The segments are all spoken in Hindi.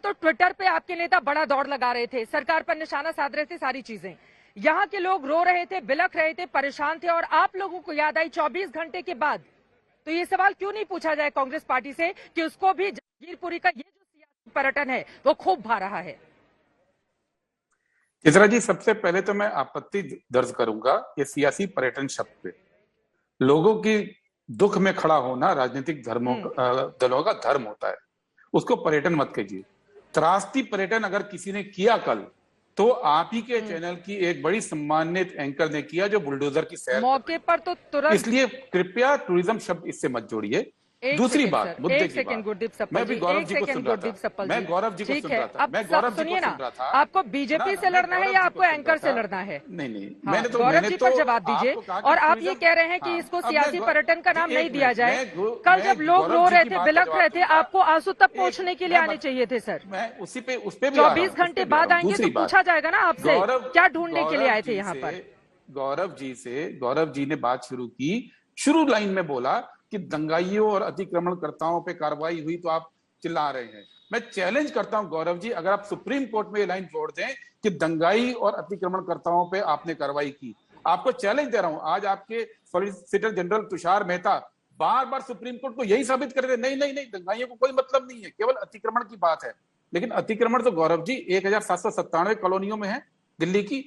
तो ट्विटर पे आपके नेता बड़ा दौड़ लगा रहे थे, सरकार पर निशाना साध रहे थे, सारी चीजें। यहाँ के लोग रो रहे थे, बिलख रहे थे, परेशान थे, और आप लोगों को याद आई 24 घंटे के बाद। तो ये सवाल क्यों नहीं पूछा जाए कांग्रेस पार्टी से कि उसको भी जहांगीरपुरी का ये जो सियासी पर्यटन है वो खूब भा रहा है? चित्रा जी, सबसे पहले तो मैं आपत्ति दर्ज करूंगा ये सियासी पर्यटन शब्द पे। लोगों की दुख में खड़ा होना राजनीतिक दलों का धर्म होता है, उसको पर्यटन मत कीजिए। त्रासदी पर्यटन अगर किसी ने किया कल, तो आप ही के चैनल की एक बड़ी सम्मानित एंकर ने किया जो बुलडोजर की सैर मौके पर तो तुरंत। इसलिए कृपया टूरिज्म शब्द इससे मत जोड़िए। दूसरी बात, मुद्दे की बात, गुरदीप सप्पल मैं भी जी, गौरव एक जी को सेकंड सुन रहा गुरदीप था, सप्पल मैं जी, गौरव जी को ठीक सुन है। रहा था, अब मैं गौरव जी सुनिए को ना, सुन रहा था। आपको बीजेपी से लड़ना है या आपको एंकर से लड़ना है? नहीं, हाँ, गौरव जी पर जवाब दीजिए। और आप ये कह रहे हैं कि इसको सियासी पर्यटन का नाम नहीं दिया जाए। कल जब लोग रो रहे थे, बिलख रहे थे, आपको आंसू तब पोंछने के लिए आने चाहिए थे सर। मैं उस पे भी 24 घंटे बाद आएंगे तो पूछा जाएगा ना आपसे क्या ढूंढने के लिए आए थे यहाँ पर। गौरव जी ने बात शुरू की, शुरू लाइन में बोला कि दंगाइयों और अतिक्रमणकर्ताओं पे कार्रवाई हुई तो आप चिल्ला रहे हैं। मैं चैलेंज करता हूं गौरव जी, अगर आप सुप्रीम कोर्ट में ये लाइन छोड़ दें कि दंगाई और अतिक्रमणकर्ताओं पे आपने कार्रवाई की, आपको चैलेंज दे रहा हूं। आज आपके सॉलिसिटर जनरल तुषार मेहता बार बार सुप्रीम कोर्ट को यही साबित कर रहे थे, नहीं, दंगाइयों को कोई मतलब नहीं है, केवल अतिक्रमण की बात है। लेकिन अतिक्रमण तो गौरव जी 1797 कॉलोनियों में है दिल्ली की।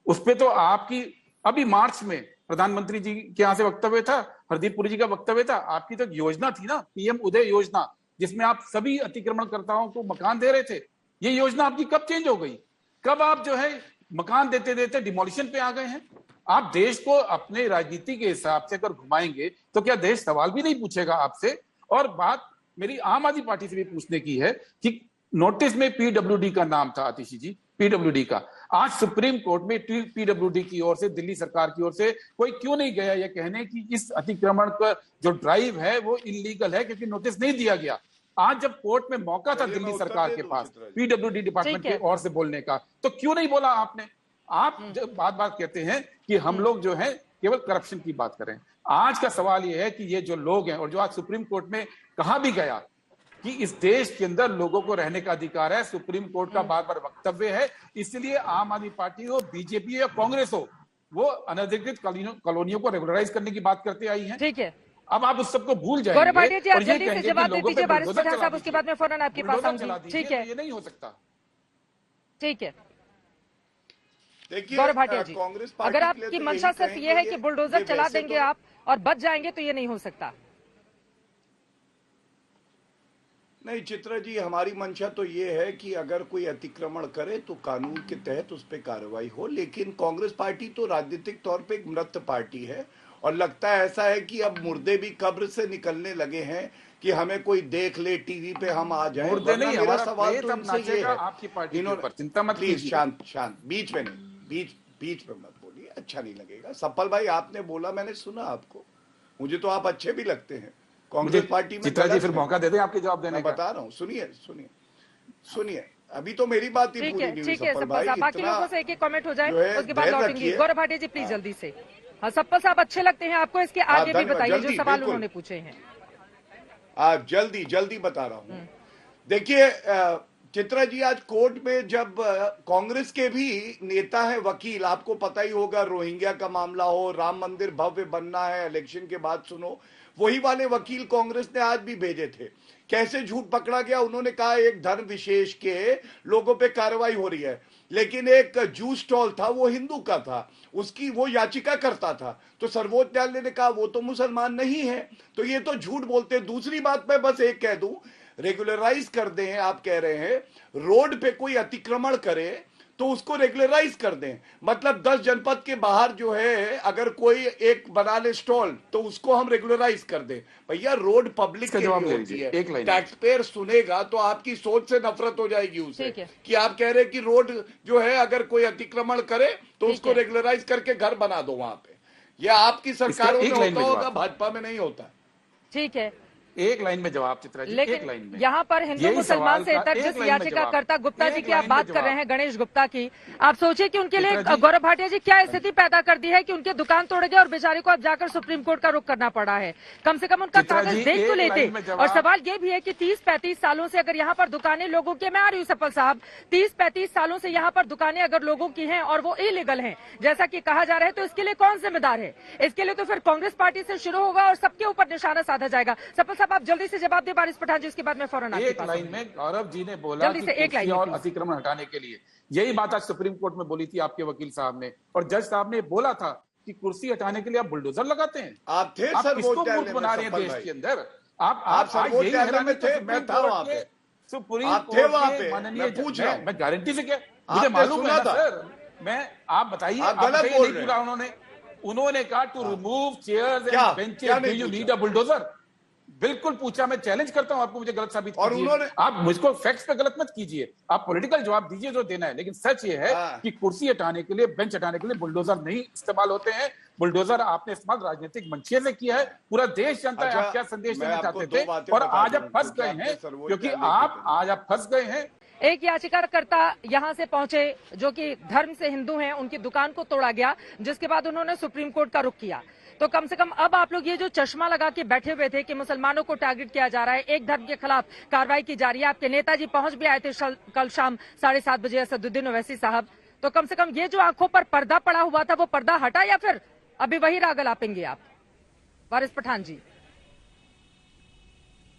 उस पे तो आपकी अभी मार्च में प्रधानमंत्री जी के यहां से वक्तव्य था, हरदीप पुरी जी का वक्तव्य था। आपकी तो योजना थी ना, पीएम उदय योजना, जिसमें आप सभी अतिक्रमणकर्ताओं को मकान दे रहे थे। ये योजना आपकी कब चेंज हो गई? कब आप जो है मकान देते देते डिमोलिशन पे आ गए हैं? आप देश को अपने राजनीति के हिसाब से अगर घुमाएंगे तो क्या देश सवाल भी नहीं पूछेगा आपसे? और बात मेरी आम आदमी पार्टी से भी पूछने की है कि नोटिस में पीडब्ल्यूडी का नाम था, आतिशी जी, पीडब्ल्यूडी का। आज सुप्रीम कोर्ट में पीडब्ल्यूडी की ओर से, दिल्ली सरकार की ओर से कोई क्यों नहीं गया ये कहने कि इस अतिक्रमण का जो ड्राइव है वो इलीगल है क्योंकि नोटिस नहीं दिया गया। आज जब कोर्ट में मौका था दिल्ली सरकार के पास पीडब्ल्यूडी डिपार्टमेंट की ओर से बोलने का, तो क्यों नहीं बोला आपने? आप जब बात कहते हैं कि हम लोग जो है केवल करप्शन की बात करें। आज का सवाल यह है कि ये जो लोग हैं, और जो आज सुप्रीम कोर्ट में कहा भी गया कि इस देश के अंदर लोगों को रहने का अधिकार है, सुप्रीम कोर्ट का बार बार वक्तव्य है, इसलिए आम आदमी पार्टी हो, बीजेपी या कांग्रेस हो, वो अनधिकृत कॉलोनियों को रेगुलराइज करने की बात करते आई है। ठीक है, अब आप उस सबको भूल गौरव जाएंगे भाटिया जी, आप और ये जल्दी से कहेंगे जवाब कि दे लोगों पे दीजिए बारिश बुलडोजर पठान चला साहब, उसके बाद में फौरन आपके पास बुलडोजर चला आऊंगी। दीजिए, ठीक है, तो ये नहीं हो सकता। ठीक है देखिए गौरव भाटिया जी, कांग्रेस अगर पार्टी के आपकी लिए मंशा तो सिर्फ ये है कि बुलडोजर ये चला वैसे देंगे तो आप और बच जाएंगे, तो ये नहीं हो सकता। नहीं चित्रा जी, हमारी मंशा तो ये है कि अगर कोई अतिक्रमण करे तो कानून के तहत उस पर कार्रवाई हो। लेकिन कांग्रेस पार्टी तो राजनीतिक तौर पे एक मृत पार्टी है और लगता है ऐसा है कि अब मुर्दे भी कब्र से निकलने लगे हैं कि हमें कोई देख ले, टीवी पे हम आ जाएं। मुर्दे नहीं, मेरा सवाल तो इनसे ये है, आपकी पार्टी के ऊपर चिंता मत प्लीज कीजिए। शांत, बीच में नहीं, बीच में मत बोलिए, अच्छा नहीं लगेगा। सप्पल भाई आपने बोला, मैंने सुना आपको, मुझे तो आप अच्छे भी लगते हैं। कांग्रेस पार्टी में चित्रा जी फिर मौका दे दें आपके जवाब देने का। बता रहा हूँ, सुनिए, अभी तो मेरी बात ही पूरी नहीं हुई सप्पल भाई। बाकी लोगों से एक एक कमेंट हो जाए, उसके बाद धैर्य लौटेंगे। रखिए। गौरव भाटिया जी प्लीज जल्दी से। हाँ, सप्पल साहब अच्छे लगते हैं आपको, इसके आगे भी बताइए जो सवाल उन्होंने पूछे हैं। जल्दी बता रहा हूँ। देखिए चित्रा जी, आज कोर्ट में जब कांग्रेस के भी नेता है, वकील, आपको पता ही होगा, रोहिंग्या का मामला हो, राम मंदिर भव्य बनना है, इलेक्शन के बाद सुनो, वही वाले वकील कांग्रेस ने आज भी भेजे थे। कैसे झूठ पकड़ा गया? उन्होंने कहा एक धर्म विशेष के लोगों पे कार्रवाई हो रही है, लेकिन एक जूस स्टॉल था वो हिंदू का था, उसकी वो याचिका करता था, तो सर्वोच्च न्यायालय ने कहा वो तो मुसलमान नहीं है, तो ये तो झूठ बोलते। दूसरी बात मैं बस एक कह दूं, रेगुलराइज कर दें, आप कह रहे हैं रोड पे कोई अतिक्रमण करे तो उसको रेगुलराइज कर दें। मतलब 10 जनपद के बाहर जो है अगर कोई एक बना ले स्टॉल तो उसको हम रेगुलराइज कर दें। भैया रोड पब्लिक के लिए होती है, टैक्स पेयर सुनेगा तो आपकी सोच से नफरत हो जाएगी उसे कि आप कह रहे हैं कि रोड जो है अगर कोई अतिक्रमण करे तो उसको रेगुलराइज करके घर बना दो वहां पे। यह आपकी सरकारों में होता होगा, भाजपा में नहीं होता। ठीक है, एक लाइन में जवाब चित्रा जी, एक लाइन लेकिन में। यहाँ पर हिंदू यही मुसलमान सवाल से का तक एक जिस लाइन में याचिकाकर्ता जवाब। गुप्ता जी एक की आप लाइन बात में कर रहे जवाब। हैं, गणेश गुप्ता की, आप सोचिए कि उनके लिए चित्रा जी- गौरव भाटिया जी क्या स्थिति पैदा कर दी है कि उनके दुकान तोड़ गए और बेचारे को अब जाकर सुप्रीम कोर्ट का रुख करना पड़ा है। कम से कम उनका चित्रा कागज जी, देख तो एक लेते। लाइन में जवाब। और सवाल ये भी है कि 30-35 सालों से अगर यहाँ पर दुकानें लोगों के, मैं आ रही हूँ सफल साहब, 30-35 सालों से यहाँ पर दुकानें अगर लोगों की हैं और वो इलीगल हैं जैसा कि कहा जा रहा है, तो इसके लिए कौन जिम्मेदार है? इसके लिए तो फिर कांग्रेस पार्टी से शुरू होगा और सबके ऊपर निशाना साधा जाएगा। सफल साहब, आप जल्दी से जवाब दें बारिश पठान जी, उसके बाद में फौरन आपके एक पास लाइन आऊंगी। में गौरव जी ने बोला जल्दी कि से एक लाइन कुर्सी में और प्लीज। अतिक्रमण हटाने के लिए, यही बात आज सुप्रीम कोर्ट में बोली थी आपके वकील साहब ने, और जज साहब ने बोला था कि कुर्सी हटाने के लिए आप बुलडोजर लगाते हैं। आप थे आप सर किसको वोट मूर्ख डालने में बना रहे हैं सफल देश भाई? के अंदर? आप आज सर यही वोट डालने हैरानी में तो थे, सुप्रीम मैं था कोर्ट वहां के- पे। सुप्रीम आप थे कोर्ट वहां के पे, माननीय मैं पूछ रहा हूं। मैं गारंटी से क्या, मुझे आपने मालूम सुना है ना था? सर। मैं, आप बताइए, आप आप गलत बताइए बोल नहीं रहे पूरा हैं। उन्होंने कहा टू रिमूव चेयर्स क्या? एंड बेंचेस, क्या डू नहीं यू पूछा? Need a bulldozer? बिल्कुल पूछा। मैं चैलेंज करता हूं आपको, मुझे गलत साबित और कीजिए। उन्होंने- आप मुझको फैक्ट्स पे गलत मत कीजिए, आप पॉलिटिकल जवाब दीजिए जो देना है, लेकिन सच ये है हाँ। कि कुर्सी हटाने के लिए, बेंच हटाने के लिए बुलडोजर नहीं इस्तेमाल होते हैं। बुलडोजर आपने इस्तेमाल राजनीतिक मंशे से किया है। पूरा देश जानता है अच्छा, आप क्या संदेश मैं देना आपको चाहते दो थे, बातें और बता आज दूं, आप फंस क्योंकि गए आपने हैं, सर्वोच्च क्योंकि न्यायालय की आज आप फंस गए हैं। एक याचिकाकर्ता यहां से पहुंचे जो कि धर्म से हिंदू हैं, उनकी दुकान को तोड़ा गया, जिसके बाद उन्होंने सुप्रीम कोर्ट का रुख किया। तो कम से कम अब आप लोग ये जो चश्मा लगा के बैठे हुए थे कि मुसलमानों को टारगेट किया जा रहा है, एक धर्म के खिलाफ कार्रवाई की जा रही है, आपके नेताजी पहुंच भी आए थे कल शाम 7:30 बजे, असदुद्दीन ओवैसी साहब। तो कम से कम ये जो आंखों पर पर्दा पड़ा हुआ था, वो पर्दा हटा या फिर अभी वही राग लापेंगे आप? वारिस पठान जी।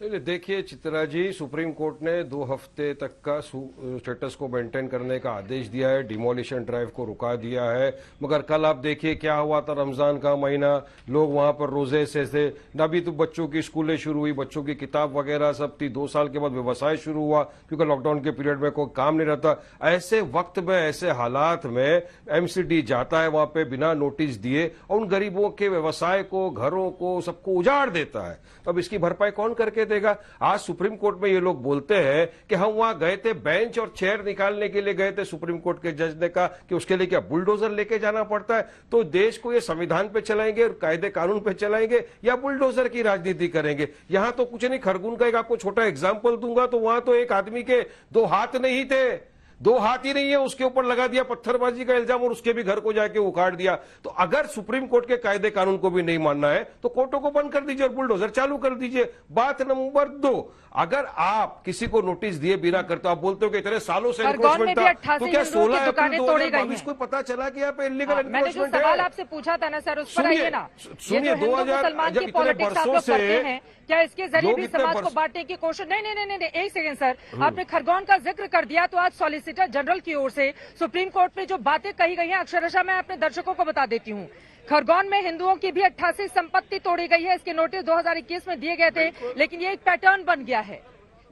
देखिए चित्रा जी, सुप्रीम कोर्ट ने 2 हफ्ते तक का स्टेटस को मेंटेन करने का आदेश दिया है, डिमोलिशन ड्राइव को रुका दिया है। मगर कल आप देखिए क्या हुआ था, रमजान का महीना, लोग वहां पर रोजे से थे, अभी तो बच्चों की स्कूलें शुरू हुई, बच्चों की किताब वगैरह सब थी, 2 साल के बाद व्यवसाय शुरू हुआ क्योंकि लॉकडाउन के पीरियड में कोई काम नहीं रहता। ऐसे वक्त में, ऐसे हालात में एमसीडी जाता है वहां पे बिना नोटिस दिए और उन गरीबों के व्यवसाय को, घरों को, सबको उजाड़ देता है। अब इसकी भरपाई कौन करके देगा? आज सुप्रीम कोर्ट में ये लोग बोलते हैं कि हम वहां गए थे, बेंच और चेयर निकालने के लिए गए थे, सुप्रीम कोर्ट के जज ने कहा कि उसके लिए क्या बुलडोजर लेके जाना पड़ता है? तो देश को ये संविधान पे चलाएंगे, कायदे कानून पे चलाएंगे या बुलडोजर की राजनीति करेंगे? यहां तो कुछ नहीं। खरगोन का एक आपको छोटा एग्जाम्पल दूंगा, तो वहां तो एक आदमी के 2 हाथ नहीं थे, 2 हाथ ही नहीं है, उसके ऊपर लगा दिया पत्थरबाजी का इल्जाम और उसके भी घर को जाके उखाड़ दिया। तो अगर सुप्रीम कोर्ट के कायदे कानून को भी नहीं मानना है तो कोर्टों को बंद कर दीजिए और बुलडोजर चालू कर दीजिए। बात नंबर 2, अगर आप किसी को नोटिस दिए बिना करते, आप बोलते हो कि इतने सालों से खरगोन में एनक्रोचमेंट भी था, 88 तो क्या हिंदुओं की 16 दुकानें अप्रैल तोड़ी गई 2022 हैं। को पता चला कि यहाँ पे इलीगल हाँ, मैंने जो एनक्रोचमेंट सवाल है? आपसे पूछा था ना सर, उस पर आइए ना। ये सुनिए, जो हिंदू 2000 मुसलमान जब की इतने पॉलिटिक्स आप बरसों लोग से करते हैं, क्या इसके जरिए लोग भी इतने समाज को बरस- बांटने की कोशिश? नहीं, एक सेकंड सर, आपने खरगोन का जिक्र कर दिया तो आज सॉलिसिटर जनरल की ओर से सुप्रीम कोर्ट में जो बातें कही गई हैं, अक्षरशः मैं अपने दर्शकों को बता देती हूँ। खरगोन में हिंदुओं की भी 88 संपत्ति तोड़ी गई है। इसके नोटिस 2021 में दिए गए थे, लेकिन ये एक पैटर्न बन गया है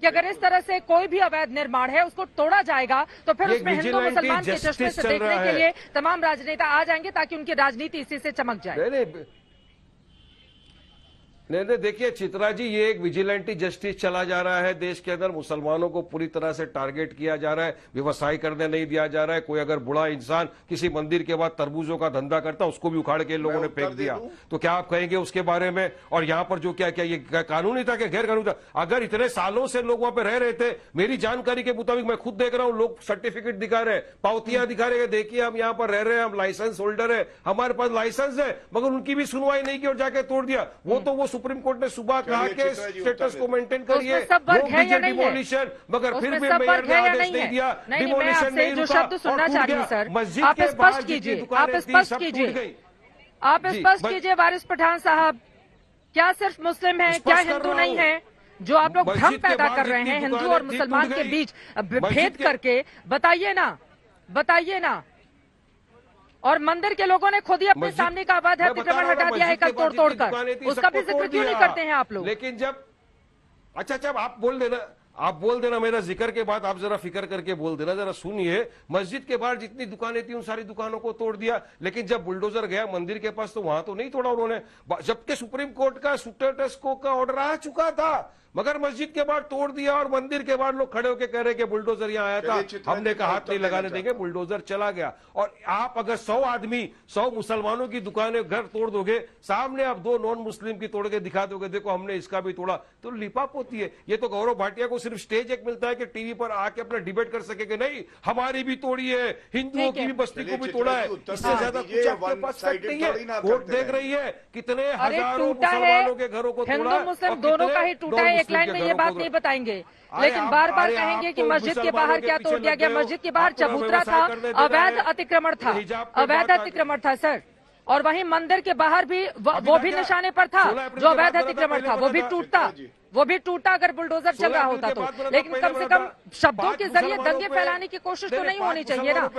कि अगर इस तरह से कोई भी अवैध निर्माण है उसको तोड़ा जाएगा तो फिर उसमें हिंदू मुसलमान के चश्मे से देखने के लिए तमाम राजनेता आ जाएंगे ताकि उनकी राजनीति इसी से चमक जाए। नहीं, देखिए चित्रा जी, ये एक विजिलेंटी जस्टिस चला जा रहा है देश के अंदर। मुसलमानों को पूरी तरह से टारगेट किया जा रहा है, व्यवसाय करने नहीं दिया जा रहा है। कोई अगर बुरा इंसान किसी मंदिर के बाद तरबूजों का धंधा करता, उसको भी उखाड़ के लोगों ने फेंक दिया। तो क्या आप कहेंगे उसके बारे में? और यहाँ पर जो क्या ये कानूनी था कि गैर कानूनी था? अगर इतने सालों से लोग वहां पर रह रहे थे, मेरी जानकारी के मुताबिक, मैं खुद देख रहा हूं, लोग सर्टिफिकेट दिखा रहे हैं, पावतियां दिखा रहे हैं, देखिए हम यहाँ पर रह रहे हैं, हम लाइसेंस होल्डर है, हमारे पास लाइसेंस है, मगर उनकी भी सुनवाई नहीं की और जाके तोड़ दिया। वो तो वो सुप्रीम कोर्ट ने सुबह कहा के स्टेटस को मेंटेन करिए, डिमोलिशन, मगर फिर भी मेयर ने आदेश नहीं दिया, डिमोलिशन नहीं रुका। जो शब्द सुनना चाह रही हूँ सर, आप स्पष्ट कीजिए, आप स्पष्ट कीजिए, आप स्पष्ट कीजिए वारिस पठान साहब, क्या सिर्फ मुस्लिम है, क्या हिंदू नहीं है? जो आप लोग भ्रम पैदा कर रहे हैं हिंदू और मुसलमान के बीच भेद करके, बताइए ना। और मंदिर के लोगों ने खुद ही अपने सामने का अवैध अतिक्रमण हटा दिया है कल तोड़कर, उसका भी जिक्र क्यों नहीं करते हैं आप लोग? लेकिन जब अच्छा आप बोल देना मेरा जिक्र के बाद आप जरा फिक्र करके बोल देना, जरा सुनिए। मस्जिद के बाहर जितनी दुकानें थी उन सारी दुकानों को तोड़ दिया, लेकिन जब बुलडोजर गया मंदिर के पास तो वहां तो नहीं तोड़ा उन्होंने, जबकि सुप्रीम कोर्ट का स्टेटस को का ऑर्डर आ चुका था। मगर मस्जिद के बाहर तोड़ दिया और मंदिर के बाहर लोग खड़े होकर कह रहे कि बुलडोजर यहाँ आया था, हमने कहा हाथ नहीं लगाने देंगे, बुलडोजर चला गया। और आप अगर 100 आदमी 100 मुसलमानों की दुकानें घर तोड़ दोगे, सामने आप 2 नॉन मुस्लिम की तोड़ के दिखा दोगे, देखो हमने इसका भी तोड़ा, तो लिपाप होती है। ये तो गौरव भाटिया को सिर्फ स्टेज एक मिलता है कि टीवी पर आके अपना डिबेट कर सके कि नहीं हमारी भी तोड़ी है, हिंदुओं की भी बस्ती को भी तोड़ा है। इससे ज्यादा कुछ आपके पास फैक्ट नहीं है। कोर्ट देख रही है कितने हजारों मुसलमानों के घरों को हिंदू तोड़ा, मुस्लिम दोनों का ही टूटा है। एक लाइन में ये बात नहीं बताएंगे, लेकिन बार बार कहेंगे कि मस्जिद के बाहर क्या तोड़ दिया गया। मस्जिद के बाहर चबूतरा था, अवैध अतिक्रमण था, अवैध अतिक्रमण था सर। और वहीं मंदिर के बाहर भी वो भी निशाने पर था जो अवैध अतिक्रमण था, वो भी टूटा अगर बुलडोजर चल रहा होता तो। लेकिन कम से कम शब्दों के जरिए दंगे फैलाने की कोशिश तो नहीं होनी चाहिए ना।